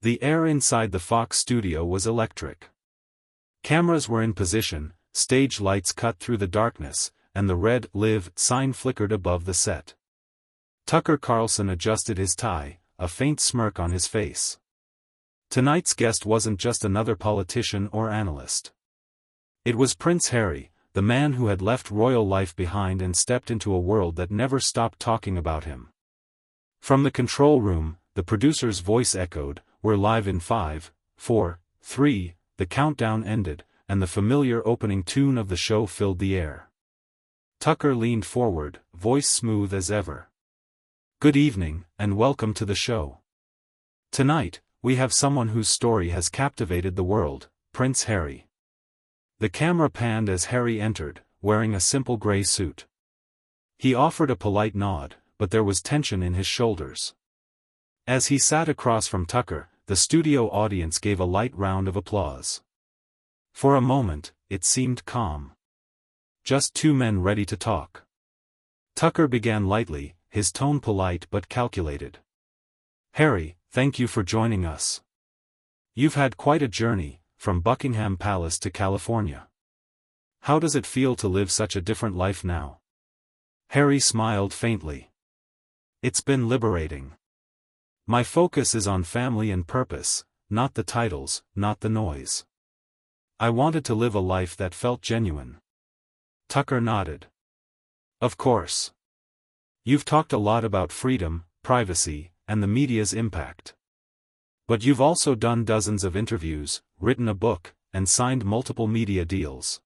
The air inside the Fox studio was electric. Cameras were in position, stage lights cut through the darkness, and the red "Live" sign flickered above the set. Tucker Carlson adjusted his tie, a faint smirk on his face. Tonight's guest wasn't just another politician or analyst. It was Prince Harry, the man who had left royal life behind and stepped into a world that never stopped talking about him. From the control room, the producer's voice echoed, "We're live in 5, 4, 3, the countdown ended, and the familiar opening tune of the show filled the air. Tucker leaned forward, voice smooth as ever. "Good evening, and welcome to the show. Tonight, we have someone whose story has captivated the world, Prince Harry." The camera panned as Harry entered, wearing a simple gray suit. He offered a polite nod, but there was tension in his shoulders. As he sat across from Tucker, the studio audience gave a light round of applause. For a moment, it seemed calm. Just two men ready to talk. Tucker began lightly, his tone polite but calculated. "Harry, thank you for joining us. You've had quite a journey, from Buckingham Palace to California. How does it feel to live such a different life now?" Harry smiled faintly. "It's been liberating. My focus is on family and purpose, not the titles, not the noise. I wanted to live a life that felt genuine." Tucker nodded. "Of course. You've talked a lot about freedom, privacy, and the media's impact. But you've also done dozens of interviews, written a book, and signed multiple media deals.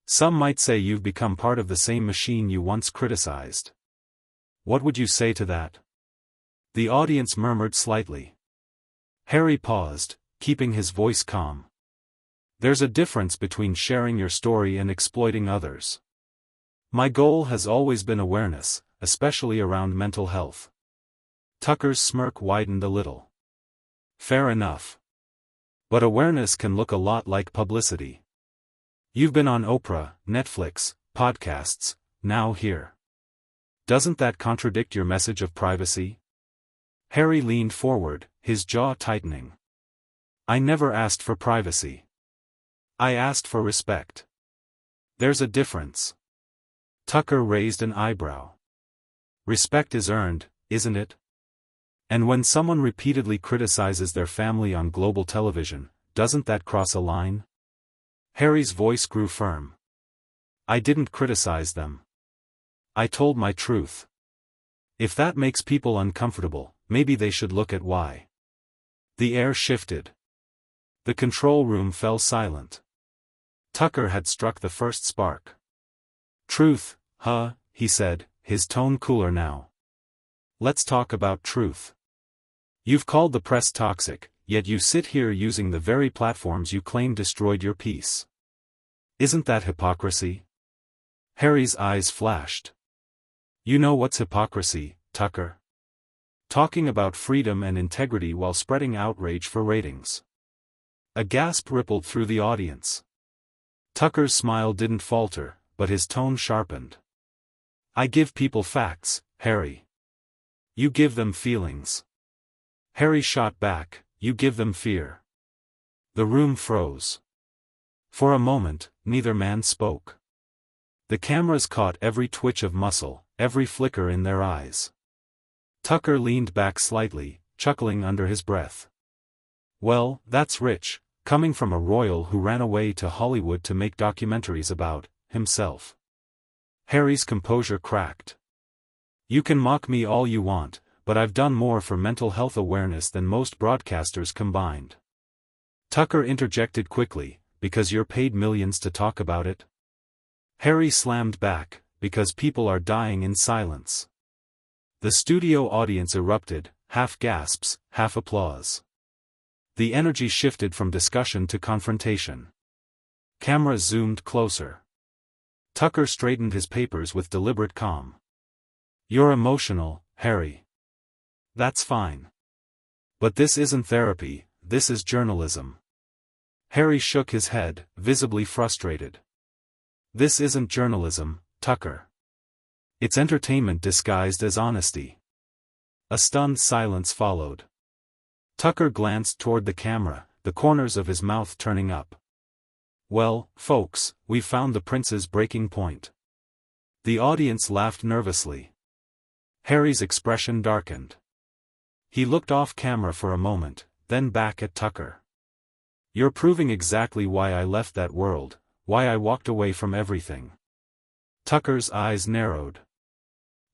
Some might say you've become part of the same machine you once criticized. What would you say to that?" The audience murmured slightly. Harry paused, keeping his voice calm. "There's a difference between sharing your story and exploiting others. My goal has always been awareness, especially around mental health." Tucker's smirk widened a little. "Fair enough. But awareness can look a lot like publicity. You've been on Oprah, Netflix, podcasts, now here. Doesn't that contradict your message of privacy?" Harry leaned forward, his jaw tightening. "I never asked for privacy. I asked for respect. There's a difference." Tucker raised an eyebrow. "Respect is earned, isn't it? And when someone repeatedly criticizes their family on global television, doesn't that cross a line?" Harry's voice grew firm. "I didn't criticize them. I told my truth. If that makes people uncomfortable, maybe they should look at why." The air shifted. The control room fell silent. Tucker had struck the first spark. "Truth, huh?" he said, his tone cooler now. "Let's talk about truth. You've called the press toxic, yet you sit here using the very platforms you claim destroyed your peace. Isn't that hypocrisy?" Harry's eyes flashed. "You know what's hypocrisy, Tucker? Talking about freedom and integrity while spreading outrage for ratings." A gasp rippled through the audience. Tucker's smile didn't falter, but his tone sharpened. "I give people facts, Harry. You give them feelings." Harry shot back, "You give them fear." The room froze. For a moment, neither man spoke. The cameras caught every twitch of muscle, every flicker in their eyes. Tucker leaned back slightly, chuckling under his breath. "Well, that's rich, coming from a royal who ran away to Hollywood to make documentaries about himself." Harry's composure cracked. "You can mock me all you want, but I've done more for mental health awareness than most broadcasters combined." Tucker interjected quickly, "Because you're paid millions to talk about it?" Harry slammed back, "Because people are dying in silence." The studio audience erupted, half gasps, half applause. The energy shifted from discussion to confrontation. Cameras zoomed closer. Tucker straightened his papers with deliberate calm. "You're emotional, Harry. That's fine. But this isn't therapy, this is journalism." Harry shook his head, visibly frustrated. "This isn't journalism, Tucker. It's entertainment disguised as honesty." A stunned silence followed. Tucker glanced toward the camera, the corners of his mouth turning up. "Well, folks, we've found the prince's breaking point." The audience laughed nervously. Harry's expression darkened. He looked off camera for a moment, then back at Tucker. "You're proving exactly why I left that world, why I walked away from everything." Tucker's eyes narrowed.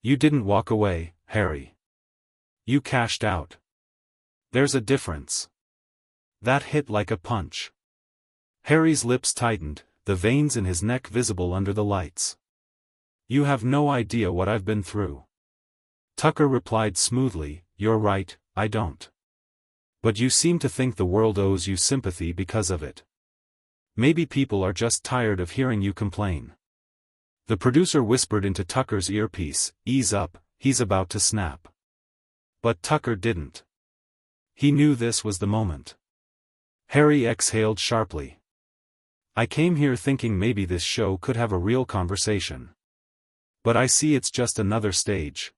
"You didn't walk away, Harry. You cashed out. There's a difference." That hit like a punch. Harry's lips tightened, the veins in his neck visible under the lights. "You have no idea what I've been through." Tucker replied smoothly, "You're right, I don't. But you seem to think the world owes you sympathy because of it. Maybe people are just tired of hearing you complain." The producer whispered into Tucker's earpiece, "Ease up, he's about to snap." But Tucker didn't. He knew this was the moment. Harry exhaled sharply. "I came here thinking maybe this show could have a real conversation. But I see it's just another stage."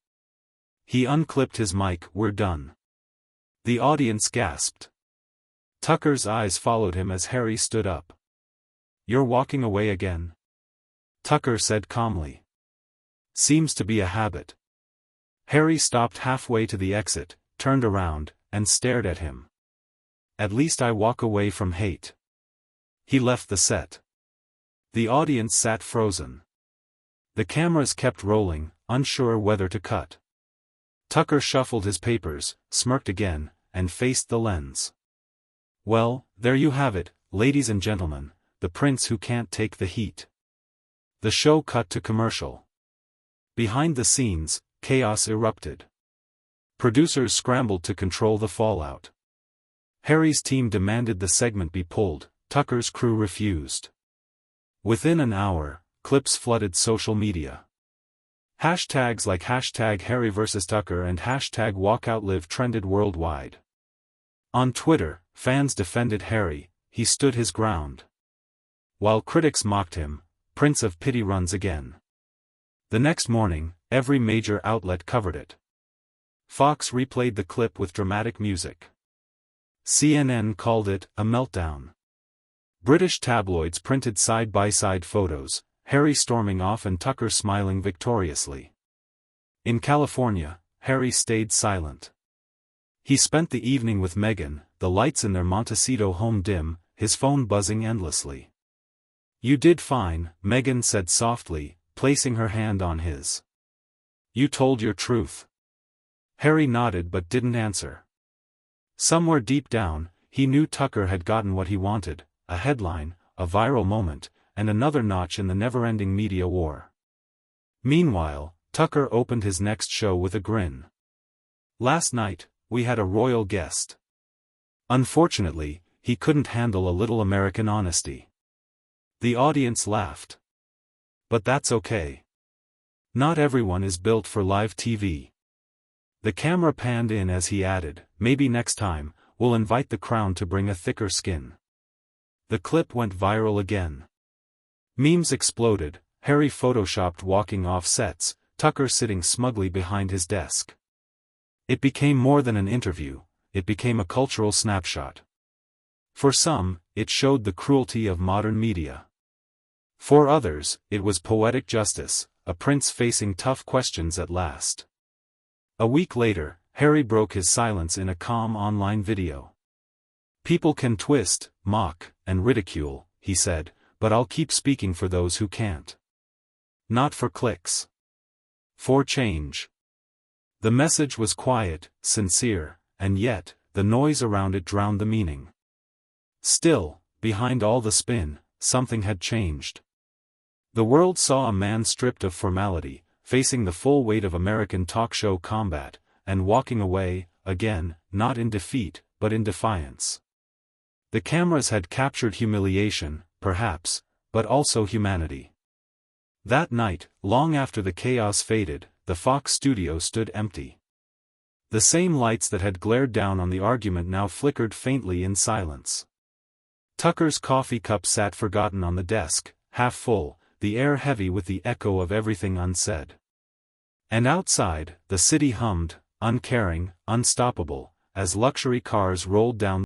He unclipped his mic. "We're done." The audience gasped. Tucker's eyes followed him as Harry stood up. "You're walking away again?" Tucker said calmly. "Seems to be a habit." Harry stopped halfway to the exit, turned around, and stared at him. "At least I walk away from hate." He left the set. The audience sat frozen. The cameras kept rolling, unsure whether to cut. Tucker shuffled his papers, smirked again, and faced the lens. "Well, there you have it, ladies and gentlemen, the prince who can't take the heat." The show cut to commercial. Behind the scenes, chaos erupted. Producers scrambled to control the fallout. Harry's team demanded the segment be pulled, Tucker's crew refused. Within an hour, clips flooded social media. Hashtags like #Harry vs. Tucker and #WalkoutLive trended worldwide. On Twitter, fans defended Harry, he stood his ground. While critics mocked him, Prince of Pity runs again. The next morning, every major outlet covered it. Fox replayed the clip with dramatic music. CNN called it a meltdown. British tabloids printed side-by-side photos, Harry storming off and Tucker smiling victoriously. In California, Harry stayed silent. He spent the evening with Meghan, the lights in their Montecito home dim, his phone buzzing endlessly. "You did fine," Meghan said softly, placing her hand on his. "You told your truth." Harry nodded but didn't answer. Somewhere deep down, he knew Tucker had gotten what he wanted, a headline, a viral moment, and another notch in the never-ending media war. Meanwhile, Tucker opened his next show with a grin. "Last night, we had a royal guest. Unfortunately, he couldn't handle a little American honesty." The audience laughed. But that's okay. Not everyone is built for live TV. The camera panned in as he added, "Maybe next time, we'll invite the crown to bring a thicker skin." The clip went viral again. Memes exploded, Harry photoshopped walking off sets, Tucker sitting smugly behind his desk. It became more than an interview, it became a cultural snapshot. For some, it showed the cruelty of modern media. For others, it was poetic justice, a prince facing tough questions at last. A week later, Harry broke his silence in a calm online video. "People can twist, mock, and ridicule," he said, "but I'll keep speaking for those who can't. Not for clicks. For change." The message was quiet, sincere, and yet, the noise around it drowned the meaning. Still, behind all the spin, something had changed. The world saw a man stripped of formality, facing the full weight of American talk show combat, and walking away, again, not in defeat, but in defiance. The cameras had captured humiliation, perhaps, but also humanity. That night, long after the chaos faded, the Fox studio stood empty. The same lights that had glared down on the argument now flickered faintly in silence. Tucker's coffee cup sat forgotten on the desk, half full, the air heavy with the echo of everything unsaid. And outside, the city hummed, uncaring, unstoppable, as luxury cars rolled down